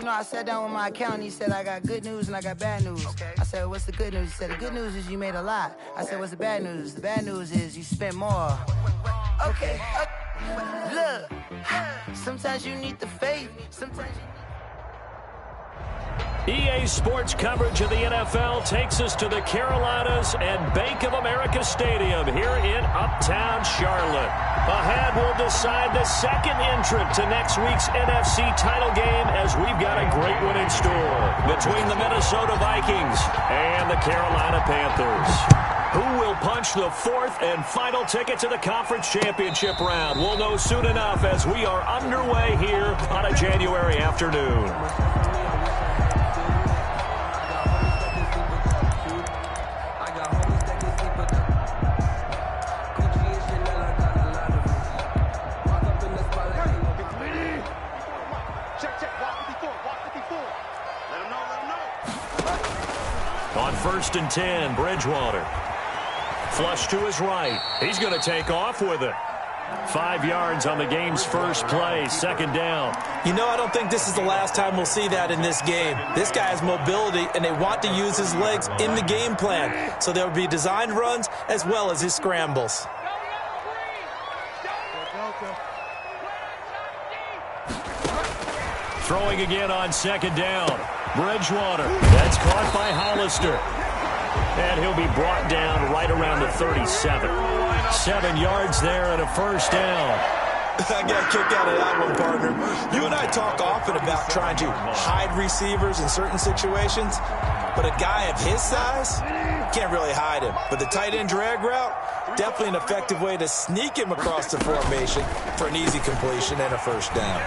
no, I sat down with my accountant. He said, I got good news and I got bad news. Okay. I said, what's the good news? He said, the good news is you made a lot. I said, what's the bad news? The bad news is you spent more. Okay. Look, sometimes you need the faith. Sometimes you... EA Sports coverage of the NFL takes us to the Carolinas and Bank of America Stadium here in Uptown Charlotte. Ahead, we'll decide the second entrant to next week's NFC title game as we've got a great one in store between the Minnesota Vikings and the Carolina Panthers. Who will punch the fourth and final ticket to the conference championship round? We'll know soon enough as we are underway here on a January afternoon. On 1st and 10, Bridgewater. Flush to his right. He's going to take off with it. 5 yards on the game's first play, second down. You know, I don't think this is the last time we'll see that in this game. This guy has mobility, and they want to use his legs in the game plan. So there will be designed runs as well as his scrambles. Throwing again on second down. Bridgewater. That's caught by Hollister. And he'll be brought down right around the 37. 7 yards there and a first down. I got a kick out of that one, partner. You and I talk often about trying to hide receivers in certain situations, but a guy of his size, can't really hide him. But the tight end drag route, definitely an effective way to sneak him across the formation for an easy completion and a first down.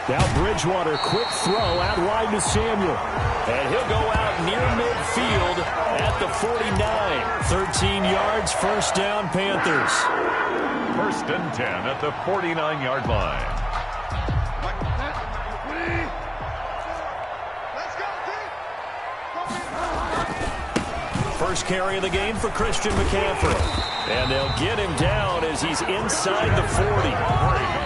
Now Bridgewater, quick throw out wide to Samuel. And he'll go out near midfield at the 49. 13 yards, first down, Panthers. 1st and 10 at the 49-yard line. First carry of the game for Christian McCaffrey. And they'll get him down as he's inside the 40.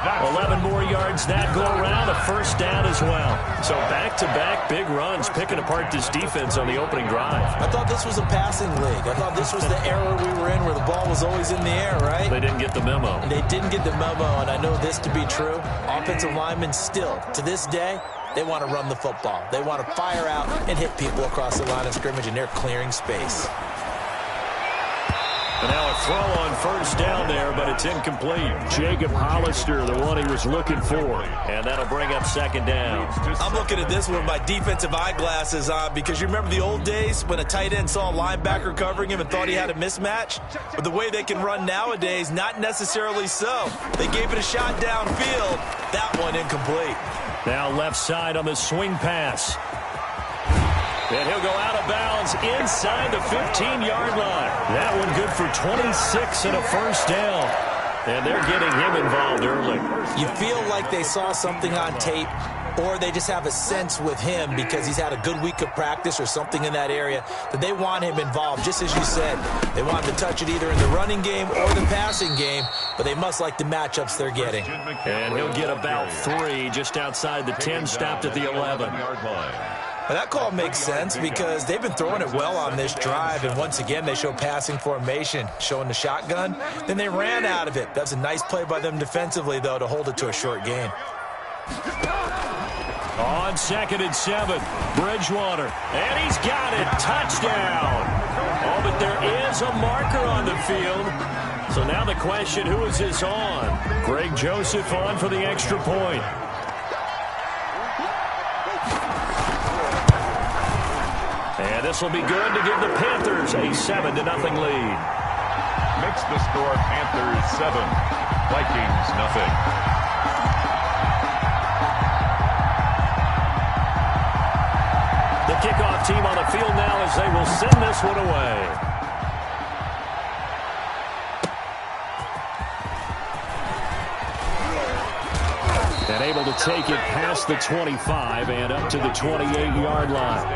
11 more yards that go around, a first down as well. So back-to-back big runs, picking apart this defense on the opening drive. I thought this was a passing league. I thought this was the era we were in where the ball was always in the air, right? They didn't get the memo. And they didn't get the memo, and I know this to be true. Offensive linemen still, to this day, they want to run the football. They want to fire out and hit people across the line of scrimmage, and they're clearing space. And now a throw on first down there, but it's incomplete. Jacob Hollister, the one he was looking for. And that'll bring up second down. I'm looking at this with my defensive eyeglasses on because you remember the old days when a tight end saw a linebacker covering him and thought he had a mismatch? But the way they can run nowadays, not necessarily so. They gave it a shot downfield. That one incomplete. Now left side on the swing pass. And he'll go out of bounds inside the 15-yard line. That one good for 26 and a first down. And they're getting him involved early. You feel like they saw something on tape, or they just have a sense with him because he's had a good week of practice or something in that area that they want him involved. Just as you said, they want him to touch it either in the running game or the passing game, but they must like the matchups they're getting. And he'll get about 3 just outside the 10, stopped at the 11. Now that call makes sense because they've been throwing it well on this drive, and once again they show passing formation, showing the shotgun. Then they ran out of it. That's a nice play by them defensively, though, to hold it to a short gain. On 2nd and 7, Bridgewater, and he's got it, touchdown. Oh, but there is a marker on the field. So now the question, who is this on? Greg Joseph on for the extra point. And this will be good to give the Panthers a 7-0 lead. Makes the score Panthers 7, Vikings nothing. The kickoff team on the field now as they will send this one away. And able to take it past the 25 and up to the 28-yard line.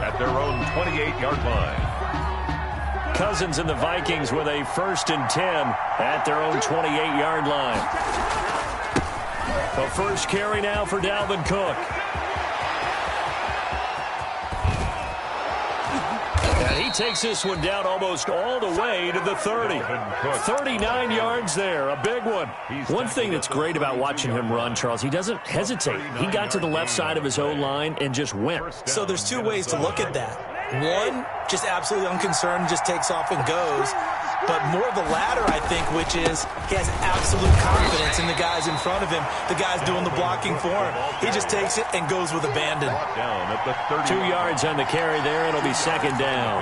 At their own 28-yard line. Cousins and the Vikings with a 1st and 10 at their own 28-yard line. The first carry now for Dalvin Cook. And he takes this one down almost all the way to the 30. 39 yards there, a big one. One thing that's great about watching him run, Charles, he doesn't hesitate. He got to the left side of his own line and just went. So there's two ways to look at that. One, just absolutely unconcerned, just takes off and goes. But more the latter, I think, which is he has absolute confidence in the guys in front of him, the guys doing the blocking for him. He just takes it and goes with abandon. 2 yards on the carry there. It'll be second down.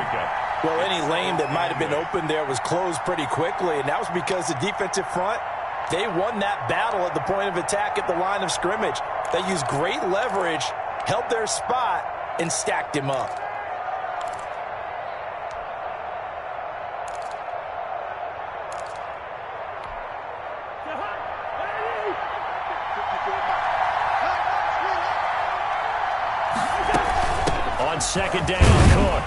Well, any lane that might have been open there was closed pretty quickly, and that was because the defensive front, they won that battle at the point of attack at the line of scrimmage. They used great leverage, held their spot, and stacked him up. On second down, Cook.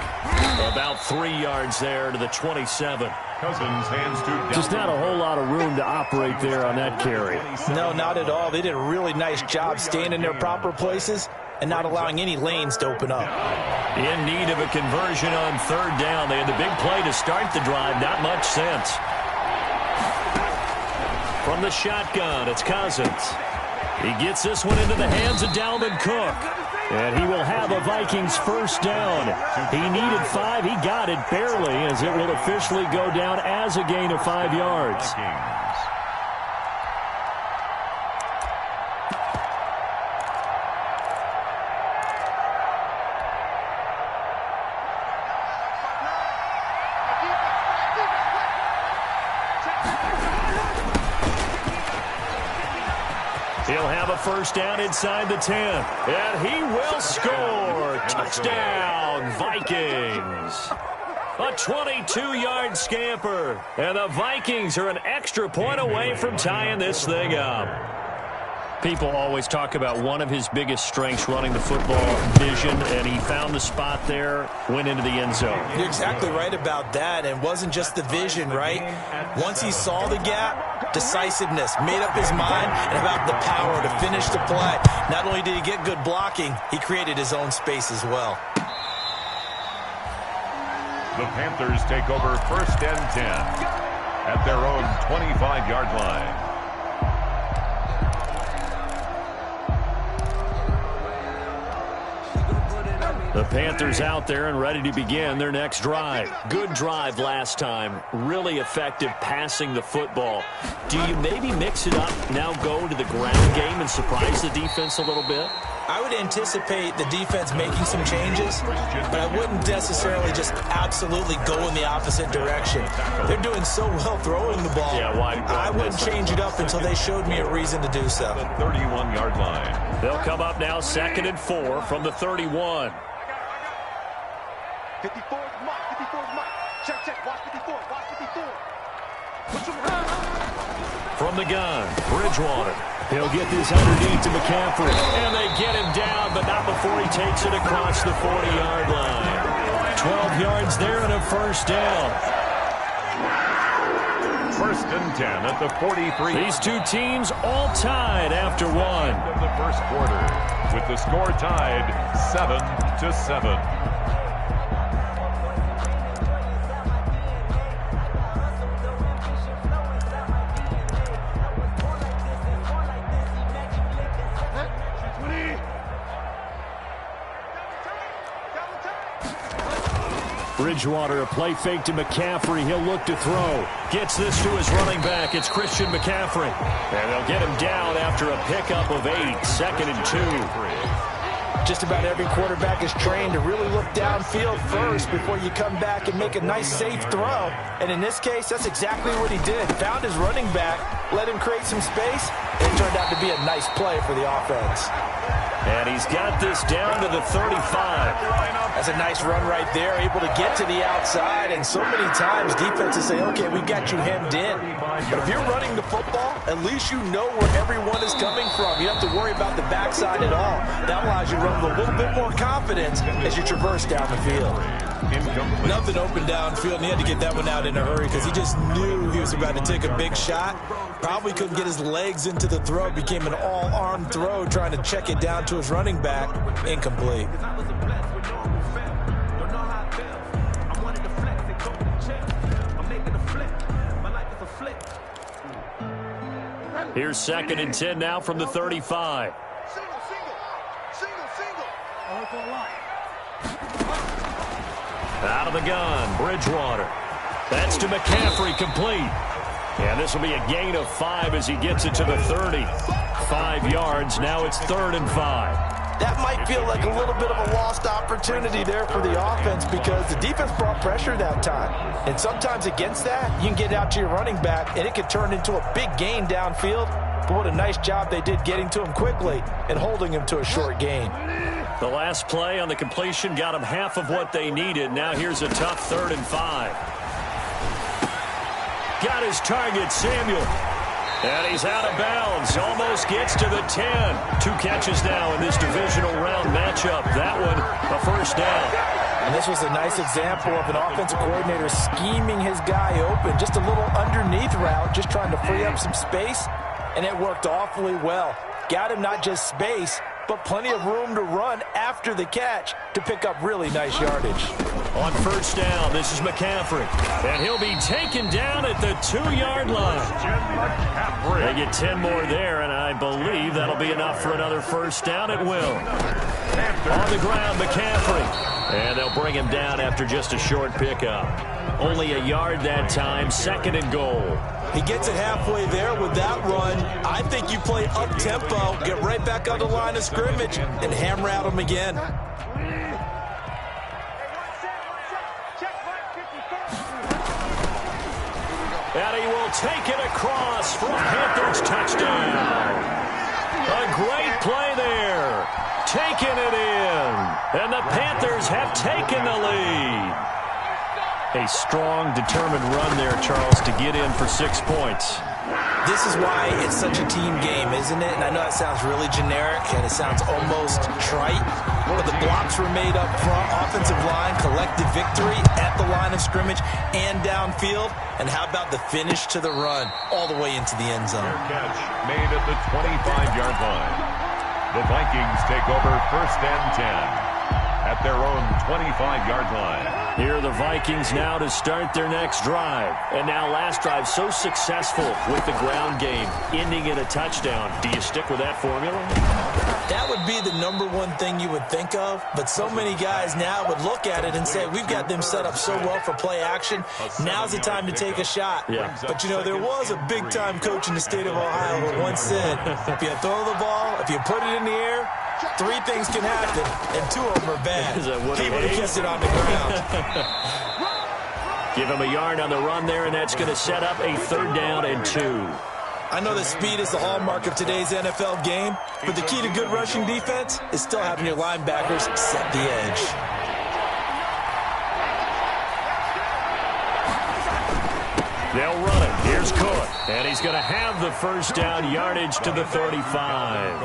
About 3 yards there to the 27. Cousins hands to Just not a whole lot of room to operate there on that carry. No, not at all. They did a really nice job staying in their proper places and not allowing any lanes to open up. In need of a conversion on third down. They had the big play to start the drive. Not much sense. From the shotgun, it's Cousins. He gets this one into the hands of Dalvin Cook. And he will have a Vikings first down. He needed 5. He got it barely, as it will officially go down as a gain of 5 yards. He'll have a first down inside the 10. And he will score. Touchdown, Vikings. A 22-yard scamper. And the Vikings are an extra point away from tying this thing up. People always talk about one of his biggest strengths running the football, vision, and he found the spot there, went into the end zone. You're exactly right about that, and it wasn't just the vision, right? Once he saw the gap, decisiveness, made up his mind, and about the power to finish the play. Not only did he get good blocking, he created his own space as well. The Panthers take over first and 10 at their own 25-yard line. The Panthers out there and ready to begin their next drive. Good drive last time. Really effective passing the football. Do you maybe mix it up, now go to the ground game and surprise the defense a little bit? I would anticipate the defense making some changes, but I wouldn't necessarily just absolutely go in the opposite direction. They're doing so well throwing the ball. Yeah, why I wouldn't change it up until they showed me a reason to do so. The 31-yard line. They'll come up now 2nd and 4 from the 31. 54 is Mike. 54 is Mike. Check. Watch 54. Watch 54. Put your hands up. From the gun, Bridgewater. He'll get this underneath to McCaffrey. And they get him down, but not before he takes it across the 40-yard line. 12 yards there and a first down. First and 10 at the 43. These two teams all tied after one. Of the first quarter, with the score tied 7-7. Bridgewater, a play fake to McCaffrey. He'll look to throw. Gets this to his running back. It's Christian McCaffrey. And they'll get him down after a pickup of 8. 2nd and 2. Just about every quarterback is trained to really look downfield first before you come back and make a nice, safe throw. And in this case, that's exactly what he did. Found his running back, let him create some space, and it turned out to be a nice play for the offense. And he's got this down to the 35. That's a nice run right there, able to get to the outside. And so many times defenses say, okay, we got you hemmed in. But if you're running the football, at least you know where everyone is coming from. You don't have to worry about the backside at all. That allows you to run with a little bit more confidence as you traverse down the field. Incomplete. Nothing open downfield, and he had to get that one out in a hurry because he just knew he was about to take a big shot. Probably couldn't get his legs into the throw. Became an all-arm throw, trying to check it down to his running back. Incomplete. Here's 2nd and 10 now from the 35. Out of the gun, Bridgewater. That's to McCaffrey, complete. And this will be a gain of 5 as he gets it to the 30. 5 yards, now it's 3rd and 5. That might feel like a little bit of a lost opportunity there for the offense because the defense brought pressure that time. And sometimes against that, you can get out to your running back, and it could turn into a big gain downfield. But what a nice job they did getting to him quickly and holding him to a short gain. The last play on the completion got them half of what they needed. Now here's a tough 3rd and 5. Got his target, Samuel. And he's out of bounds. Almost gets to the 10. 2 catches now in this divisional round matchup. That one, a first down. And this was a nice example of an offensive coordinator scheming his guy open. Just a little underneath route, just trying to free up some space. And it worked awfully well. Got him not just space, but plenty of room to run after the catch to pick up really nice yardage. On first down, this is McCaffrey. And he'll be taken down at the 2-yard line. They get 10 more there, and I believe that'll be enough for another first down. It will. On the ground, McCaffrey. And they'll bring him down after just a short pickup. Only a yard that time, 2nd and goal. He gets it halfway there with that run. I think you play up-tempo, get right back on the line of scrimmage, and hammer at him again. And he will take it across for a Panthers touchdown. A great play there. Taking it in. And the Panthers have taken the lead. A strong, determined run there, Charles, to get in for 6 points. This is why it's such a team game, isn't it? And I know it sounds really generic and it sounds almost trite, but the blocks were made up front, offensive line, collective victory at the line of scrimmage and downfield. And how about the finish to the run all the way into the end zone? Catch made at the 25-yard line. The Vikings take over 1st and 10 at their own 25-yard line. Here are the Vikings now to start their next drive. And now last drive so successful with the ground game, ending in a touchdown. Do you stick with that formula? That would be the #1 thing you would think of, but so many guys now would look at it and say, we've got them set up so well for play action. Now's the time to take a shot. Yeah. But, you know, there was a big-time coach in the state of Ohio who once said, if you throw the ball, if you put it in the air, 3 things can happen, and 2 of them are bad. He would have kept it on the ground. Give him a yard on the run there, and that's going to set up a 3rd down and 2. I know that speed is the hallmark of today's NFL game, but the key to good rushing defense is still having your linebackers set the edge. They'll run it. Here's Cook, and he's going to have the first down yardage to the 35.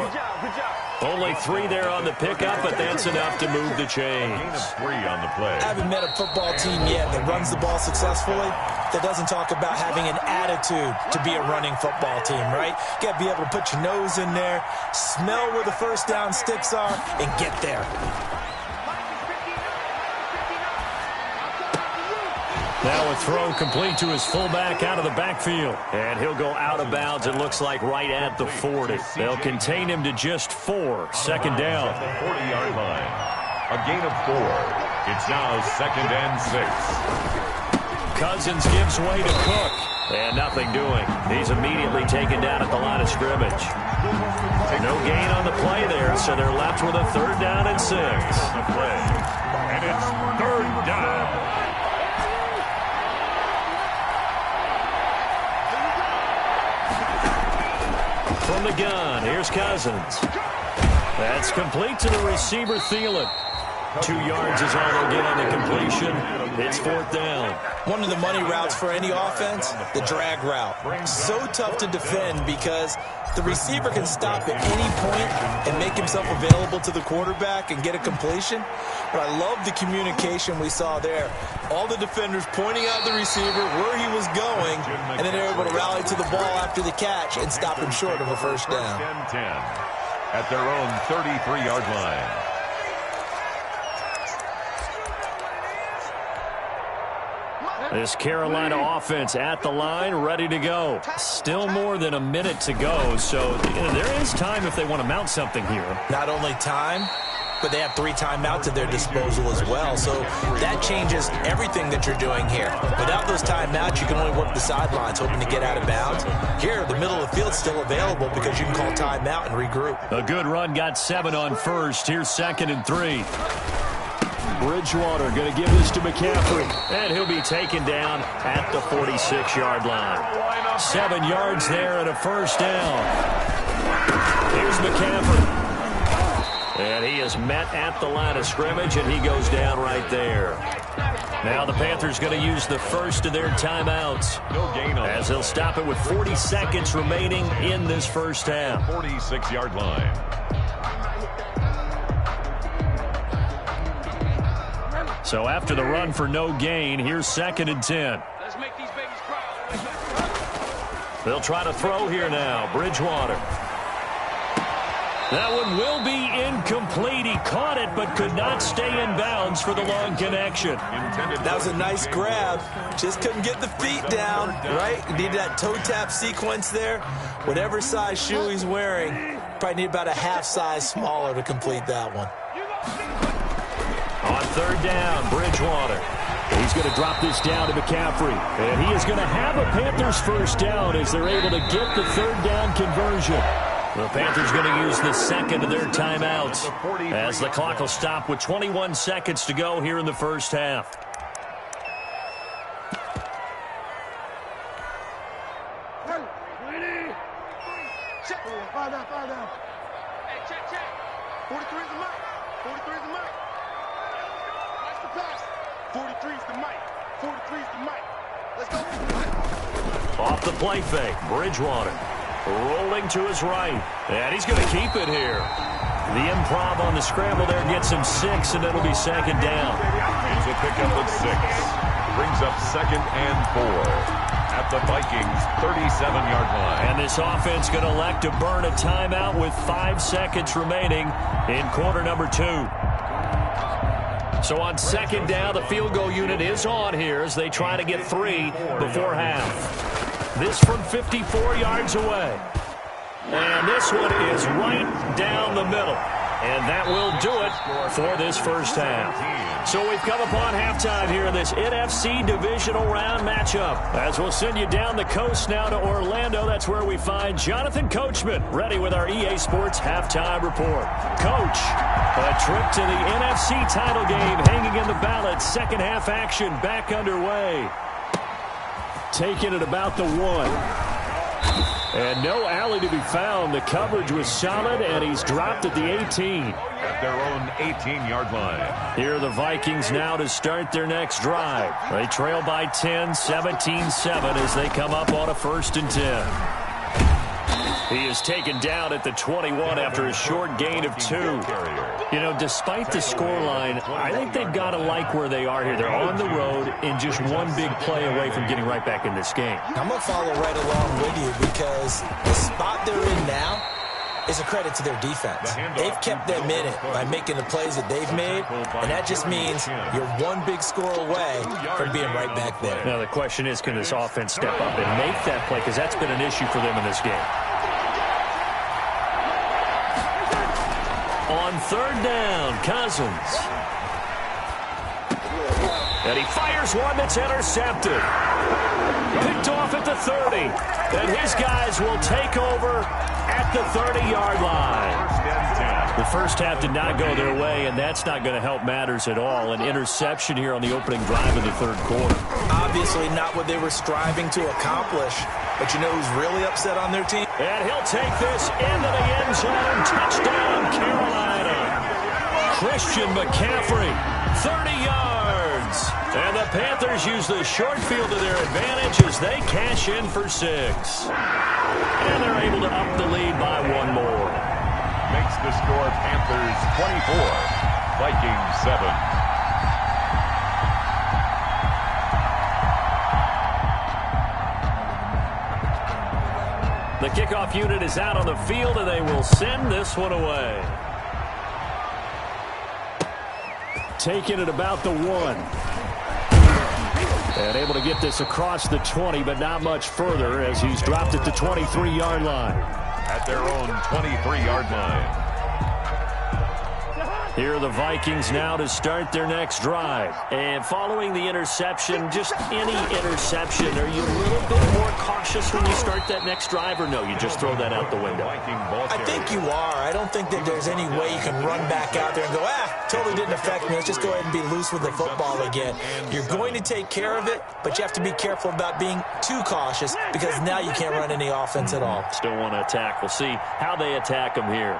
Only 3 there on the pickup, but that's enough to move the chains. 3 on the play. I haven't met a football team yet that runs the ball successfully that doesn't talk about having an attitude to be a running football team, right? You got to be able to put your nose in there, smell where the first down sticks are, and get there. Now a throw complete to his fullback out of the backfield. And he'll go out of bounds, it looks like, right at the 40. They'll contain him to just 4. 2nd down. 40-yard line. A gain of 4. It's now 2nd and 6. Cousins gives way to Cook. And nothing doing. He's immediately taken down at the line of scrimmage. No gain on the play there, so they're left with a 3rd down and 6. And it's 3rd down. From the gun, here's Cousins. That's complete to the receiver, Thielen. 2 yards is all they'll get on the completion. It's 4th down. One of the money routes for any offense, the drag route. So tough to defend because the receiver can stop at any point and make himself available to the quarterback and get a completion. But I love the communication we saw there. All the defenders pointing out the receiver where he was going, and then they're able to rally to the ball after the catch and stop him short of a first down. 10-10 at their own 33-yard line. This Carolina offense at the line, ready to go. Still more than a minute to go, so there is time if they want to mount something here. Not only time, but they have 3 timeouts at their disposal as well, so that changes everything that you're doing here. Without those timeouts, you can only work the sidelines, hoping to get out of bounds. Here, the middle of the field's still available because you can call timeout and regroup. A good run got 7 on first. Here's 2nd and 3. Bridgewater going to give this to McCaffrey, and he'll be taken down at the 46-yard line. 7 yards there and a first down. Here's McCaffrey. And he is met at the line of scrimmage, and he goes down right there. Now the Panthers going to use the first of their timeouts, as they'll stop it with 40 seconds remaining in this first half. 46-yard line. So after the run for no gain, here's 2nd and 10. Let's make these babies proud. They'll try to throw here now. Bridgewater. That one will be incomplete. He caught it but could not stay in bounds for the long connection. That was a nice grab. Just couldn't get the feet down, right? Needed that toe tap sequence there. Whatever size shoe he's wearing, probably need about a half size smaller to complete that one. On 3rd down, Bridgewater. He's going to drop this down to McCaffrey. And he is going to have a Panthers first down as they're able to get the 3rd down conversion. The Panthers going to use the 2nd of their timeouts as the clock will stop with 21 seconds to go here in the first half. Check. Fire down. Hey, check. 43 is the mic. 43 is the mic. Watch the pass. 43 is the mic. 43 is the mic. Let's go. Off the play fake, Bridgewater rolling to his right, and he's going to keep it here. The improv on the scramble there gets him 6, and it'll be 2nd down. It's a pickup of 6. Brings up 2nd and 4 at the Vikings' 37-yard line. And this offense going to elect to burn a timeout with 5 seconds remaining in quarter number 2. So on 2nd down, the field goal unit is on here as they try to get 3 before half. This from 54 yards away. And this one is right down the middle. And that will do it for this first half. So we've come upon halftime here in this NFC divisional round matchup. As we'll send you down the coast now to Orlando. That's where we find Jonathan Coachman ready with our EA Sports halftime report. Coach, a trip to the NFC title game hanging in the balance. Second half action back underway. Taken at about the 1. And no alley to be found. The coverage was solid, and he's dropped at the 18. At their own 18-yard line. Here are the Vikings now to start their next drive. They trail by 10, 17-7 as they come up on a 1st and 10. He is taken down at the 21 after a short gain of 2. You know, despite the scoreline, I think they've got to like where they are here. They're on the road and just one big play away from getting right back in this game. I'm going to follow right along with you because the spot they're in now is a credit to their defense. They've kept them in it by making the plays that they've made, and that just means you're one big score away from being right back there. Now, the question is, can this offense step up and make that play? Because that's been an issue for them in this game. On 3rd down, Cousins. And he fires one that's intercepted. Picked off at the 30. And his guys will take over at the 30-yard line. The first half did not go their way, and that's not going to help matters at all. An interception here on the opening drive of the 3rd quarter. Obviously not what they were striving to accomplish. But you know who's really upset on their team? And he'll take this into the end zone. Touchdown, Carolina. Christian McCaffrey, 30 yards. And the Panthers use the short field to their advantage as they cash in for 6. And they're able to up the lead by 1 more. Makes the score Panthers 24, Vikings 7. The kickoff unit is out on the field, and they will send this one away. Taking it about the 1. And able to get this across the 20, but not much further as he's dropped it to 23-yard line. At their own 23-yard line. Here are the Vikings now to start their next drive. And following the interception, just any interception, are you a little bit more cautious when you start that next drive, or no, you just throw that out the window? I think you are. I don't think that there's any way you can run back out there and go, totally didn't affect me. Let's just go ahead and be loose with the football again. You're going to take care of it, but you have to be careful about being too cautious because now you can't run any offense at all. Still want to attack. We'll see how they attack them here.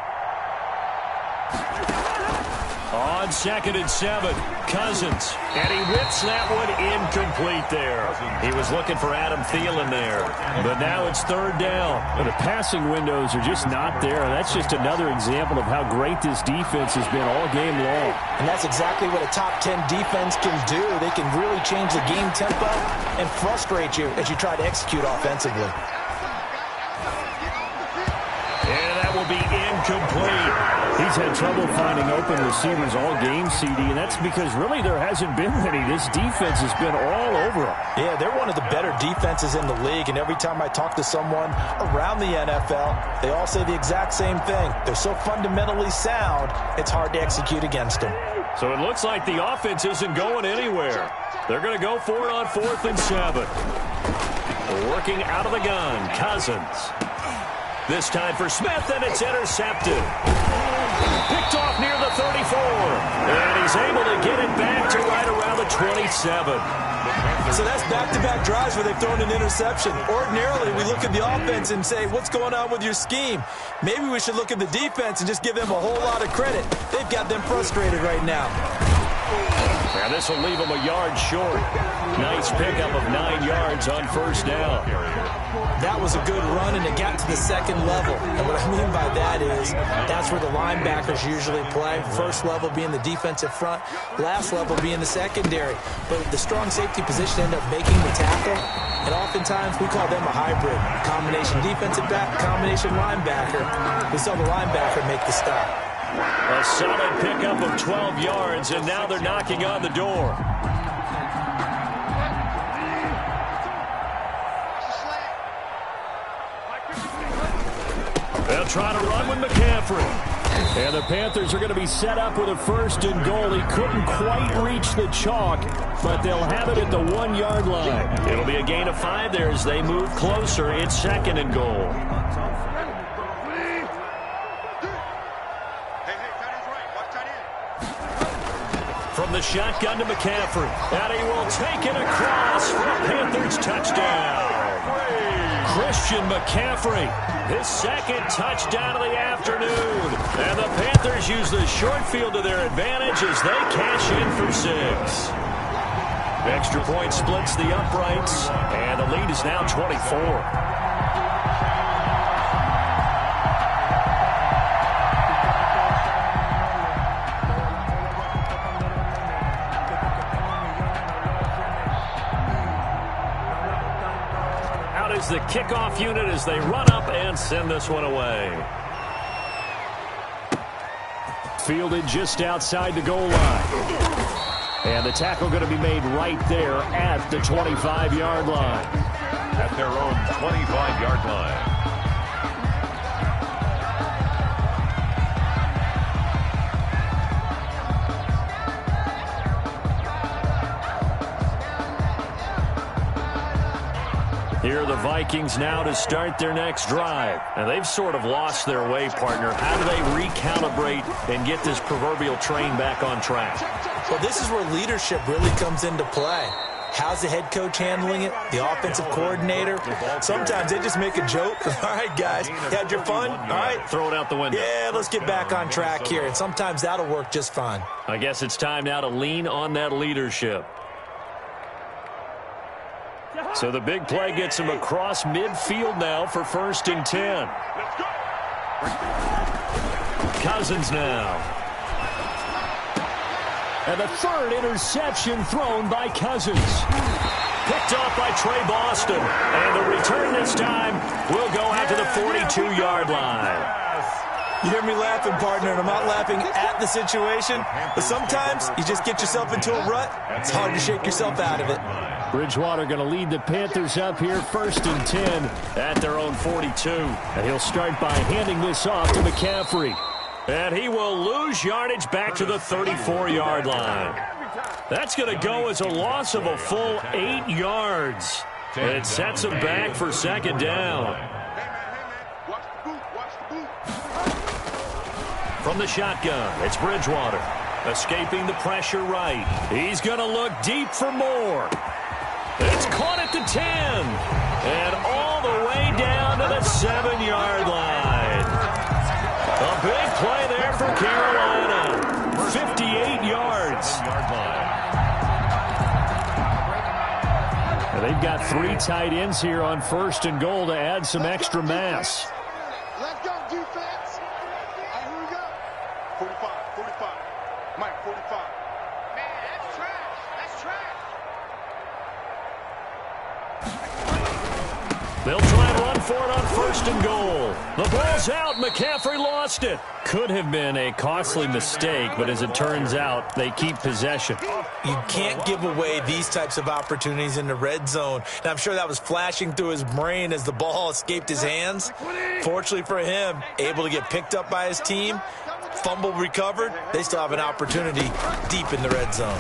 On 2nd and 7, Cousins. And he whips that one incomplete there. He was looking for Adam Thielen there. But now it's 3rd down. But the passing windows are just not there. That's just another example of how great this defense has been all game long. And that's exactly what a top 10 defense can do. They can really change the game tempo and frustrate you as you try to execute offensively. And that will be incomplete. He's had trouble finding open receivers all game, CD, and that's because really there hasn't been many. This defense has been all over them. Yeah, they're one of the better defenses in the league, and every time I talk to someone around the NFL, they all say the exact same thing. They're so fundamentally sound, it's hard to execute against them. So it looks like the offense isn't going anywhere. They're going to go for it on 4th and 7. Working out of the gun, Cousins. This time for Smith, and it's intercepted. Picked off near the 34. And he's able to get it back to right around the 27. So that's back-to-back drives where they've thrown an interception. Ordinarily, we look at the offense and say, what's going on with your scheme? Maybe we should look at the defense and just give them a whole lot of credit. They've got them frustrated right now. Now this will leave them a yard short. Nice pickup of 9 yards on 1st down. That was a good run, and it got to the 2nd level. And what I mean by that is that's where the linebackers usually play. 1st level being the defensive front, last level being the secondary. But the strong safety position ended up making the tackle, and oftentimes we call them a hybrid. Combination defensive back, combination linebacker. We saw the linebacker make the stop. A solid pickup of 12 yards, and now they're knocking on the door. They'll try to run with McCaffrey. And the Panthers are going to be set up with a 1st and goal. He couldn't quite reach the chalk, but they'll have it at the 1-yard line. It'll be a gain of 5 there as they move closer. It's 2nd and goal. From the shotgun to McCaffrey. And he will take it across for a Panthers touchdown. Christian McCaffrey, his 2nd touchdown of the afternoon. And the Panthers use the short field to their advantage as they cash in for 6. Extra point splits the uprights, and the lead is now 24. The kickoff unit as they run up and send this one away. Fielded just outside the goal line. And the tackle going to be made right there at the 25-yard line. At their own 25-yard line. Here are the Vikings now to start their next drive. And they've sort of lost their way, partner. How do they recalibrate and get this proverbial train back on track? Well, this is where leadership really comes into play. How's the head coach handling it? The offensive coordinator? Sometimes they just make a joke. All right, guys, you had your fun? All right. Throw it out the window. Yeah, let's get back on track here. And sometimes that'll work just fine. I guess it's time now to lean on that leadership. So the big play gets him across midfield now for 1st and 10. Cousins now. And the 3rd interception thrown by Cousins. Picked off by Trey Boston. And the return this time will go out to the 42-yard line. You hear me laughing, partner, and I'm not laughing at the situation, but sometimes you just get yourself into a rut. It's hard to shake yourself out of it. Bridgewater going to lead the Panthers up here 1st and 10 at their own 42. And he'll start by handing this off to McCaffrey. And he will lose yardage back to the 34-yard line. That's going to go as a loss of a full 8 yards. It sets him back for 2nd down. From the shotgun, it's Bridgewater. Escaping the pressure right. He's going to look deep for more. It's caught at the 10. And all the way down to the 7-yard line. A big play there for Carolina. 58 yards. And they've got 3 tight ends here on 1st and goal to add some extra mass. Let's go, defense. All right, here we go. 45. Mike, 45. Man, that's trash. That's trash. They'll try and run for it on 1st and goal. The ball's out. McCaffrey lost it. Could have been a costly mistake, but as it turns out, they keep possession. You can't give away these types of opportunities in the red zone. And I'm sure that was flashing through his brain as the ball escaped his hands. Fortunately for him, able to get picked up by his team, fumble recovered. They still have an opportunity deep in the red zone.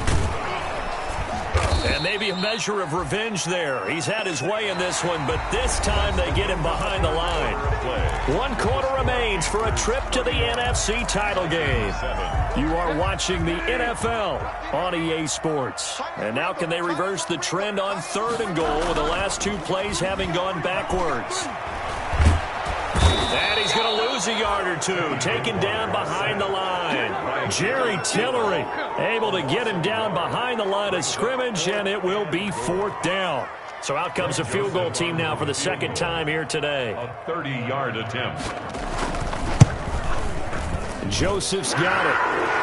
And maybe a measure of revenge there. He's had his way in this one, but this time they get him behind the line. 1 quarter remains for a trip to the NFC title game. You are watching the NFL on EA Sports. And now can they reverse the trend on 3rd and goal with the last 2 plays having gone backwards? And he's going to lose a yard or 2, taken down behind the line. Jerry Tillery able to get him down behind the line of scrimmage, and it will be 4th down. So out comes a field goal team now for the 2nd time here today. A 30-yard attempt. Joseph's got it.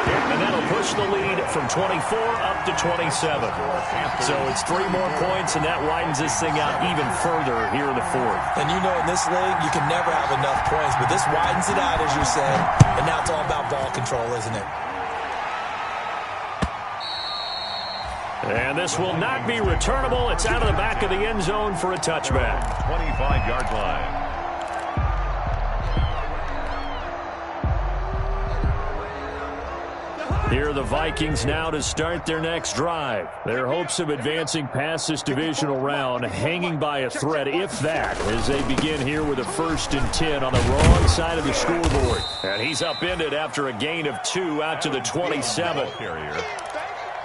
And that'll push the lead from 24 up to 27. So it's 3 more points, and that widens this thing out even further here in the 4th. And you know, in this league, you can never have enough points, but this widens it out, as you said. And now it's all about ball control, isn't it? And this will not be returnable. It's out of the back of the end zone for a touchback. 25-yard line. Here are the Vikings now to start their next drive. Their hopes of advancing past this divisional round hanging by a thread, if that, as they begin here with a 1st and 10 on the wrong side of the scoreboard. And he's upended after a gain of 2 out to the 27.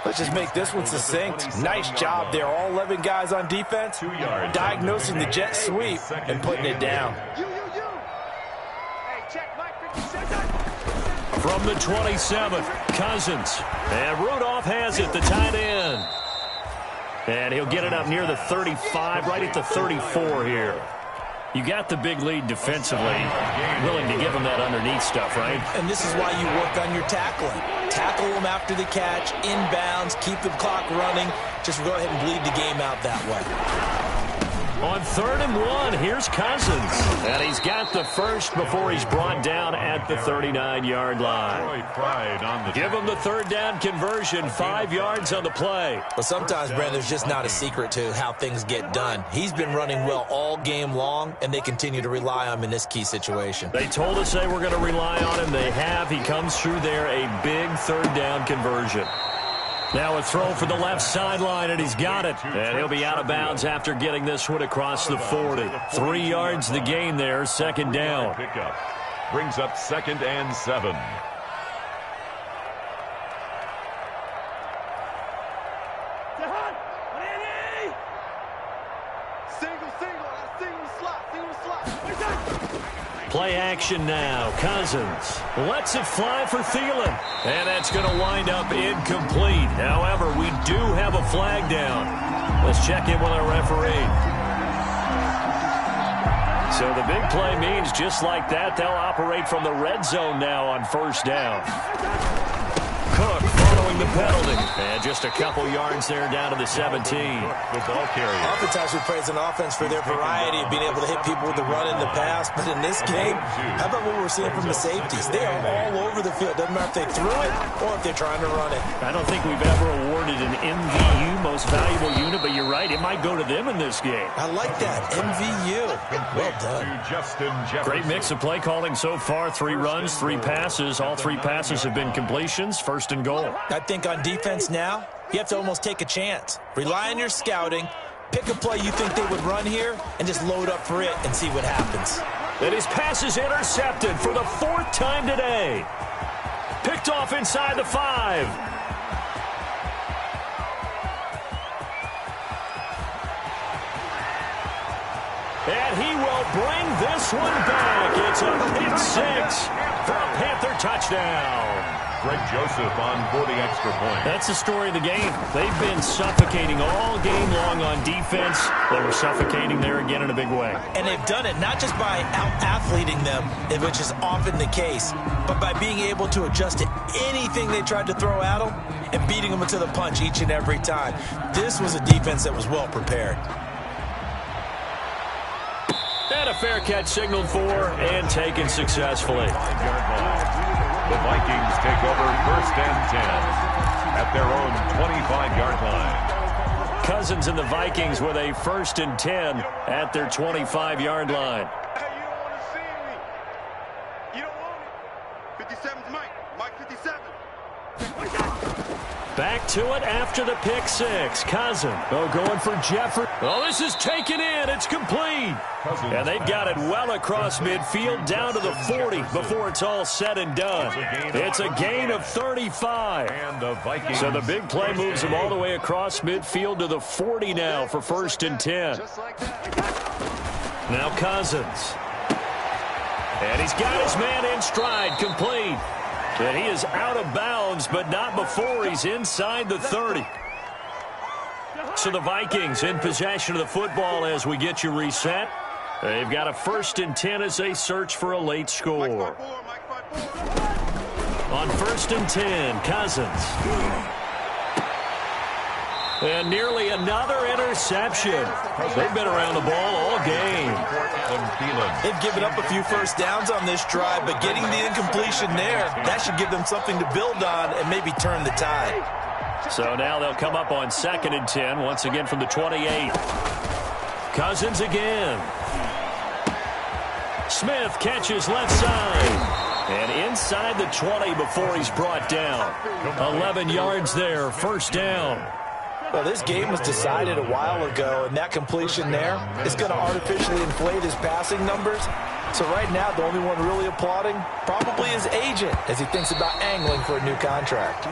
Let's just make this one succinct. Nice job there. All 11 guys on defense diagnosing the jet sweep and putting it down. Hey, check Mike, 50 seconds. From the 27th, Cousins. And Rudolph has it, the tight end. And he'll get it up near the 35, right at the 34 here. You got the big lead defensively. Willing to give him that underneath stuff, right? And this is why you work on your tackling. Tackle them after the catch, inbounds, keep the clock running. Just go ahead and bleed the game out that way. On 3rd and 1, here's Cousins. And he's got the first before he's brought down at the 39-yard line. Give him the 3rd down conversion, 5 yards on the play. But sometimes, Brandon, there's just not a secret to how things get done. He's been running well all game long, and they continue to rely on him in this key situation. They told us they were going to rely on him. They have. He comes through there, a big 3rd down conversion. Now a throw for the left sideline, and he's got it. And he'll be out of bounds after getting this one across the 40. 3 yards the gain there, 2nd down. Pickup brings up 2nd and 7. Play action now. Cousins lets it fly for Thielen. And that's going to wind up incomplete. However, we do have a flag down. Let's check in with our referee. So the big play means just like that, they'll operate from the red zone now on first down. Cook following the penalty. And just a couple yards there down to the 17. The ball carrier. Oftentimes we praise an offense for their variety of being able to hit people with the run and the pass. But in this game, how about what we're seeing from the safeties? They are all over the field. Doesn't matter if they threw it or if they're trying to run it. I don't think we've ever awarded an MVU, most valuable unit, but you're right, it might go to them in this game. I like that. MVU. Well done. Great mix of play calling so far. 3 runs, 3 passes. All 3 passes have been completions. First and goal. I think on defense now, you have to almost take a chance. Rely on your scouting. Pick a play you think they would run here and just load up for it and see what happens. And his pass is intercepted for the 4th time today. Picked off inside the 5. And he will bring this one back. It's a pick 6 for a Panther touchdown. Greg Joseph on for the extra point. That's the story of the game. They've been suffocating all game long on defense. They were suffocating there again in a big way. And they've done it not just by out-athleting them, which is often the case, but by being able to adjust to anything they tried to throw at them and beating them to the punch each and every time. This was a defense that was well prepared. And a fair catch signaled for and taken successfully. The Vikings take over 1st and 10 at their own 25-yard line. Cousins and the Vikings with a 1st and 10 at their 25-yard line. Hey, you don't want to see me. You don't want me. 57's Mike. Mike 57. Back to it after the pick 6. Cousins. Oh, going for Jeffrey. Oh, this is taken in. It's complete. And they've got it well across midfield down to the 40 before it's all said and done. It's a gain of 35. And the Vikings. So the big play moves them all the way across midfield to the 40 now for 1st and 10. Now Cousins. And he's got his man in stride, complete. And he is out of bounds, but not before he's inside the 30. So the Vikings in possession of the football as we get you reset. They've got a 1st and 10 as they search for a late score. On 1st and 10, Cousins. And nearly another interception. They've been around the ball all game. They've given up a few first downs on this drive, but getting the incompletion there, that should give them something to build on and maybe turn the tide. So now they'll come up on 2nd and 10, once again from the 28. Cousins again. Smith catches left side. And inside the 20 before he's brought down. 11 yards there, 1st down. Well, this game was decided a while ago, and that completion there is going to artificially inflate his passing numbers. So right now, the only one really applauding probably his agent as he thinks about angling for a new contract.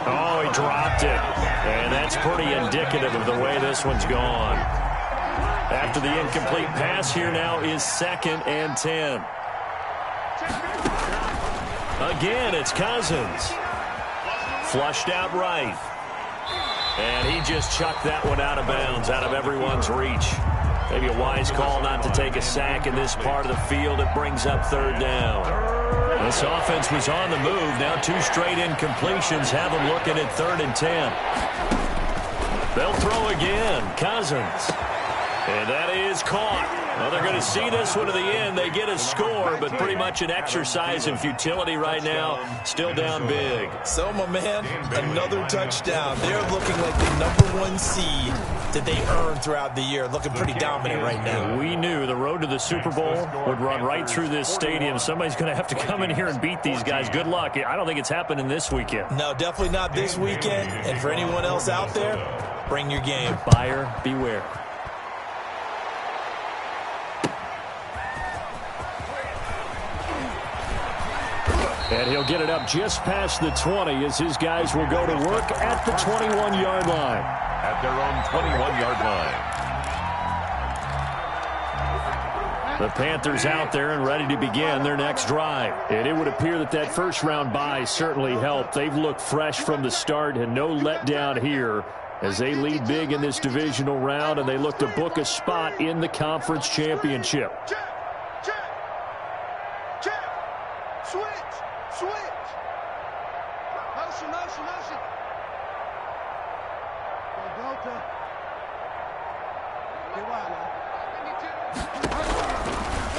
Oh, he dropped it. And that's pretty indicative of the way this one's gone. After the incomplete pass, here now is 2nd and 10. Again, it's Cousins. Flushed out right. And he just chucked that one out of bounds, out of everyone's reach. Maybe a wise call not to take a sack in this part of the field. It brings up 3rd down. This offense was on the move. Now 2 straight incompletions have them looking at 3rd and 10. They'll throw again. Cousins. And that is caught. Well, they're going to see this one to the end. They get a score, but pretty much an exercise in futility right now. Still down big. So, my man, another touchdown. They're looking like the #1 seed that they earned throughout the year. Looking pretty dominant right now. We knew the road to the Super Bowl would run right through this stadium. Somebody's going to have to come in here and beat these guys. Good luck. I don't think it's happening this weekend. No, definitely not this weekend. And for anyone else out there, bring your game. Buyer beware. And he'll get it up just past the 20 as his guys will go to work at the 21-yard line. At their own 21-yard line. The Panthers out there and ready to begin their next drive. And it would appear that that first-round bye certainly helped. They've looked fresh from the start and no letdown here as they lead big in this divisional round, and they look to book a spot in the conference championship.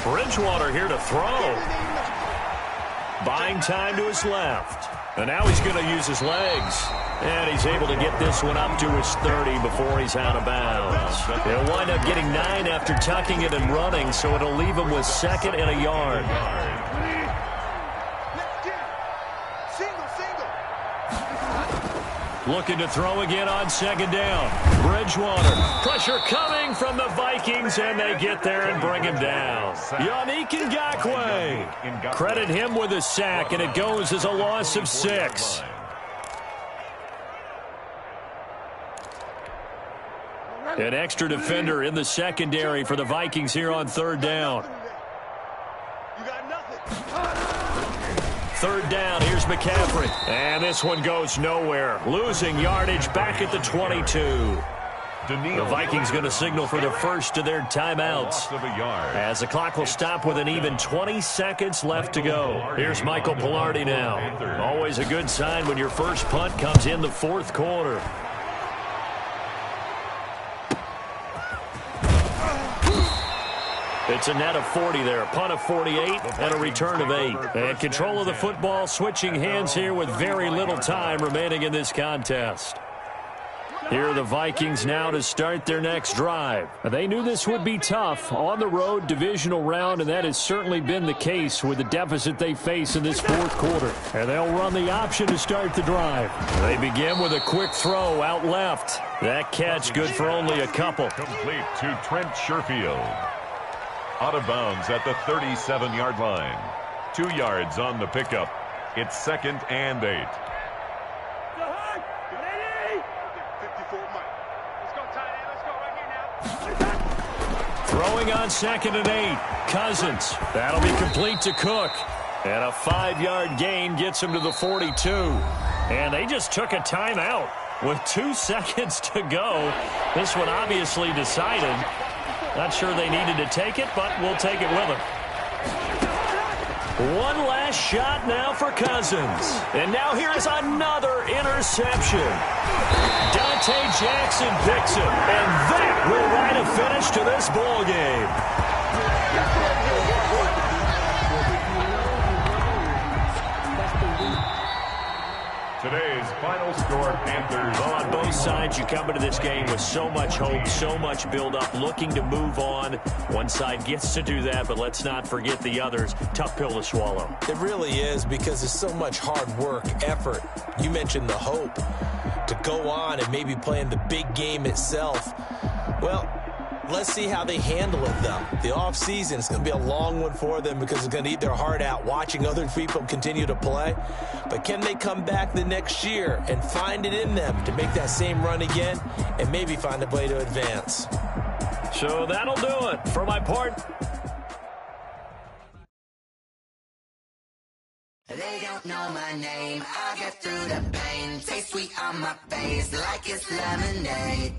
Bridgewater here to throw. Buying time to his left. And now he's going to use his legs. And he's able to get this one up to his 30 before he's out of bounds. He'll wind up getting 9 after tucking it and running, so it'll leave him with 2nd and a yard. Looking to throw again on 2nd down. Bridgewater. Pressure coming from the Vikings, and they get there and bring him down. Yannick Ngakoue. Credit him with a sack, and it goes as a loss of 6. An extra defender in the secondary for the Vikings here on 3rd down. 3rd down, here's McCaffrey. And this one goes nowhere. Losing yardage back at the 22. The Vikings going to signal for the first of their timeouts, as the clock will stop with an even 20 seconds left to go. Here's Michael Pilardi now. Always a good sign when your first punt comes in the 4th quarter. It's a net of 40 there, a punt of 48, and a return of 8. And control of the football, switching hands here with very little time remaining in this contest. Here are the Vikings now to start their next drive. They knew this would be tough on the road divisional round, and that has certainly been the case with the deficit they face in this 4th quarter. And they'll run the option to start the drive. They begin with a quick throw out left. That catch good for only a couple. Complete to Trent Sherfield. Out of bounds at the 37-yard line. 2 yards on the pickup. It's 2nd and 8. Throwing on 2nd and 8. Cousins. That'll be complete to Cook. And a 5-yard gain gets him to the 42. And they just took a timeout with 2 seconds to go. This one obviously decided. Not sure they needed to take it, but we'll take it with them. One last shot now for Cousins. And now here is another interception. Dante Jackson picks it, and that will write a finish to this ball game. Today's final score, Panthers. Well, on both sides, you come into this game with so much hope, so much build-up, looking to move on. One side gets to do that, but let's not forget the others. Tough pill to swallow. It really is, because there's so much hard work, effort. You mentioned the hope to go on and maybe play in the big game itself. Well, let's see how they handle it, though. The offseason is going to be a long one for them, because they're going to eat their heart out watching other people continue to play. But can they come back the next year and find it in them to make that same run again and maybe find a way to advance? So that'll do it for my part. They don't know my name. I get through the pain. Taste sweet on my face like it's lemonade.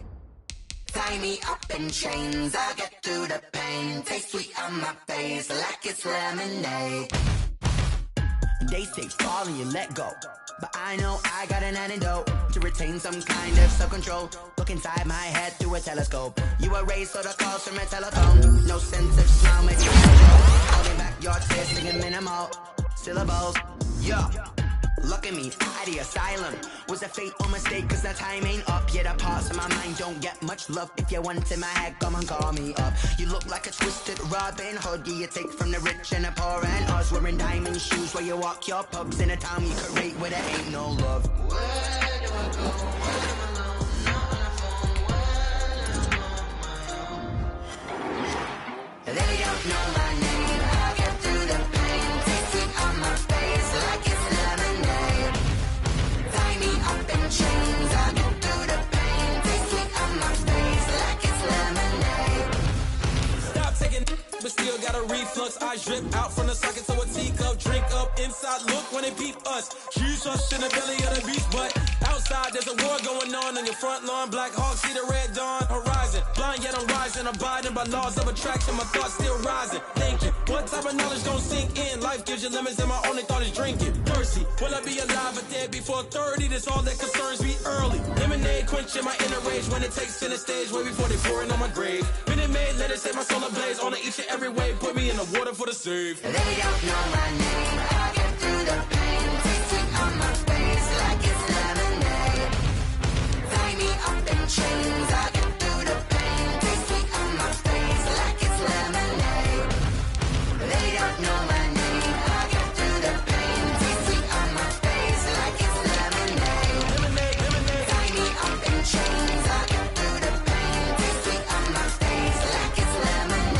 Tie me up in chains, I'll get through the pain. Taste sweet on my face like it's lemonade. They say fall and you let go, but I know I got an antidote to retain some kind of self-control. Look inside my head through a telescope. You erase all the calls from a telephone. No sense of smile makes you holding back your tears, singing minimal syllables. Yeah. Look at me, out the asylum. Was a fate or mistake, cause the time ain't up. Yet the parts of my mind don't get much love. If you want in my head, come and call me up. You look like a twisted Robin Hood. Yeah, you take from the rich and the poor and us. Wearing diamond shoes while you walk your pubs in a town you create where there ain't no love. Where do I go when I'm alone? Not on the phone, where am I on my own? They don't know my name. I'll get through the pain. Taste sweet on my face like it's lemonade. Tie me up in chains. I'll get through the pain. Taste sweet on my face like it's lemonade. Stop taking but still got a reflux. Eyes drip out from the socket, so a teacup. Drink up inside, look when they peep us. Jesus in the belly of the beast, but outside there's a war going on your front lawn. Black Hawk, see the red dawn horizon. Blind yet I'm rising, abiding by laws of attraction. My thoughts still rising. Thinking, what type of knowledge gon' sink in? Life gives you lemons, and my only thought is drinking. Thirsty, will I be alive or dead before 30? That's all that concerns me early. Lemonade quenching my inner rage when it takes center stage, way before they pour it on my grave. Minute Maid, let it set my soul ablaze. On each and every way, put me in the water for the save. They don't know my name. I get through the pain. Taste it on my face like it's lemonade. Tie me up in chains. I get through the pain. Taste it on my face like it's lemonade. They don't know my name. I get through the pain. Taste it on my face like it's lemonade. Tie me up in chains. I get through the pain. Taste it on my face like it's lemonade.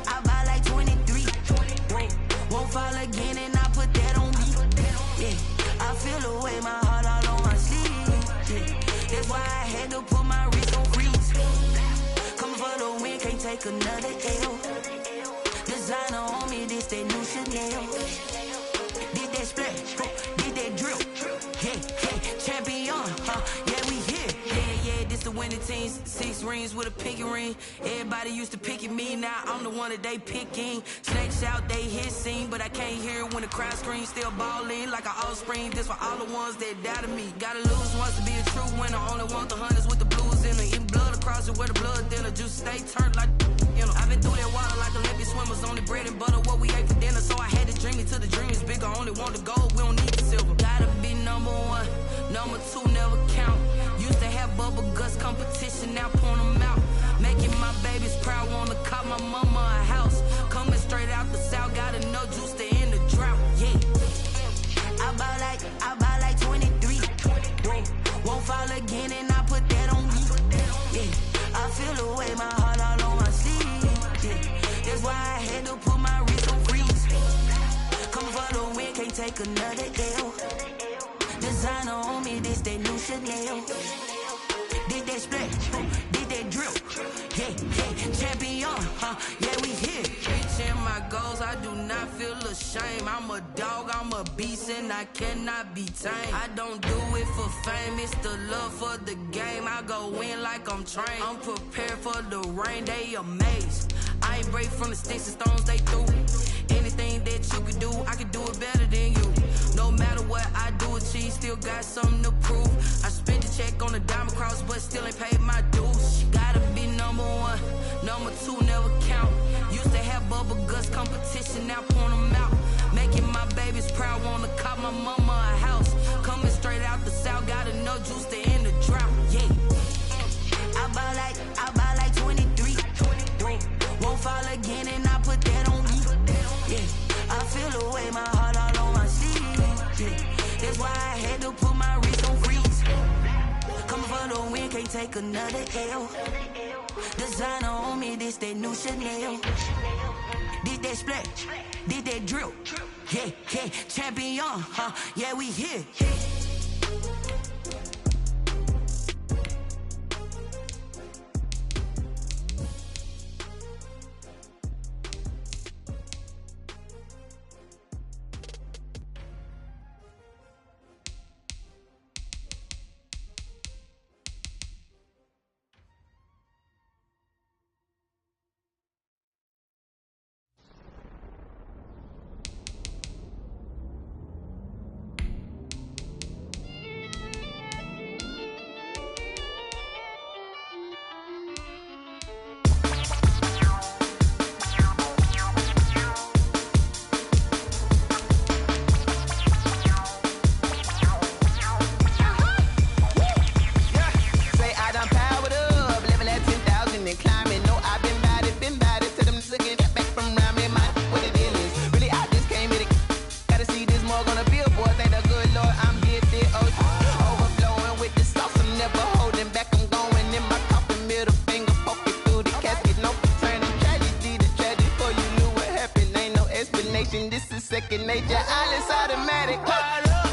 I buy like 23. Won't fall again and I put that on me. Yeah, I feel the way, my heart all on my sleeve. Yeah, that's why I had to put my wrist on freeze. Coming for the win, can't take another L. Designer on me, this that new Chanel. Did that splash, did that drill. Yeah, champion, yeah, we here. Yeah, this the winning team. 6 rings with a pinky ring. Everybody used to pick at me, now I'm the one that they picking. Snakes out, they hit scene, but I can't hear it when the crowd screams. Still balling like an offspring. This for all the ones that doubted me. Gotta lose once to be a true winner. Only want the hunters with the blues in it. Eating blood across it where the blood thinner. Juice stay turned like, you know. I've been through that water like Olympic swimmers. Only bread and butter, what we ate for dinner. So I had to dream it till the dream is bigger. Only want the gold, we don't need the silver. Gotta be number 1, number 2 never count. Used to have bubble guts competition, now point them out. Making my babies proud, wanna cop my mama a house. Coming straight out the south, gotta know juice to end the drought. Yeah, I buy like 23. Won't fall again and I put that on me. Yeah, I feel the way, my heart all on my sleeve. Yeah, that's why I had to put my wrist on freeze. Coming for the win, can't take another L. Designer on me, this that new Chanel. Did that splash, did that drill. Yeah, champion, yeah, we here. Reaching my goals, I do not feel ashamed. I'm a dog, I'm a beast, and I cannot be tamed. I don't do it for fame, it's the love for the game. I go in like I'm trained. I'm prepared for the rain, they amazed. I ain't break from the sticks and stones they threw. Anything that you could do, I could do it better than you. No matter what I do, achieve, still got something to prove. I spent the check on the diamond cross, but still ain't paid my dues. Gotta be number 1, number 2 never count. Used to have bubble guts competition, now point them out. Making my babies proud, wanna cop my mama a house. Coming straight out the south, gotta know juice to end the drought. Yeah, I buy like 23. Won't fall again and I put that on me. Yeah, I feel the way, my heart all on my sleeve. Yeah, that's why I had to put my wrist on freeze. Coming for the win, can't take another L. Designer on me, this that new Chanel. Did that splash, did that drill. Yeah, champion, yeah, we here. nation, this is second nature. All is automatic.